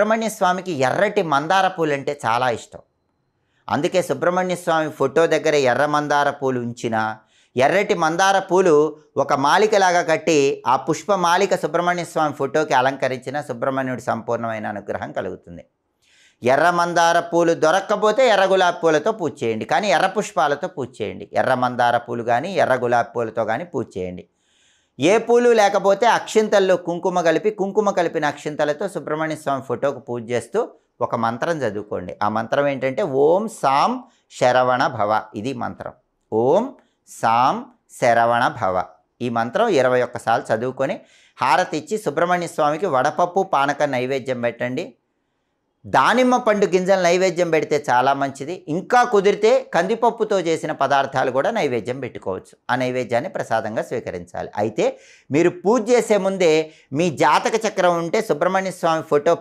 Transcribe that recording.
సుబ్రహ్మణ్య స్వామికి ఎర్రటి మందార పూలు అంటే చాలా ఇష్టం. అందుకే సుబ్రహ్మణ్య స్వామి ఫోటో దగ్గర ఎర్ర మందార పూలు ఉంచిన, ఎర్రటి మందార పూలు ఒక మాలికలాగా కట్టి ఆ పుష్పమాలిక సుబ్రహ్మణ్య స్వామి ఫోటోకి అలంకరించిన సుబ్రహ్మణ్యుడి సంపూర్ణమైన అనుగ్రహం కలుగుతుంది. ఎర్ర మందార పూలు దొరక్కపోతే ఎర్ర గులాబీ పూలతో పూజ చేయండి, కానీ ఎర్ర పుష్పాలతో పూజ చేయండి. ఎర్ర మందార పూలు కానీ ఎర్ర గులాబీ పూలతో కానీ పూజ చేయండి. ఏ పూలు లేకపోతే అక్షింతల్లో కుంకుమ కలిపిన అక్షింతలతో సుబ్రహ్మణ్య స్వామి ఫోటోకు పూజ చేస్తూ ఒక మంత్రం చదువుకోండి. ఆ మంత్రం ఏంటంటే ఓం సాం శరవణ భవ. ఇది మంత్రం. ఓం సాం శరవణ భవ. ఈ మంత్రం 21 సార్లు చదువుకొని హారతి ఇచ్చి సుబ్రహ్మణ్య స్వామికి వడపప్పు పానక నైవేద్యం పెట్టండి. దానిమ్మ పండు గింజలు నైవేద్యం పెడితే చాలా మంచిది. ఇంకా కుదిరితే కందిపప్పుతో చేసిన పదార్థాలు కూడా నైవేద్యం పెట్టుకోవచ్చు. ఆ నైవేద్యాన్ని ప్రసాదంగా స్వీకరించాలి. అయితే మీరు పూజ చేసే ముందే మీ జాతక చక్రం ఉంటే సుబ్రహ్మణ్య స్వామి ఫోటో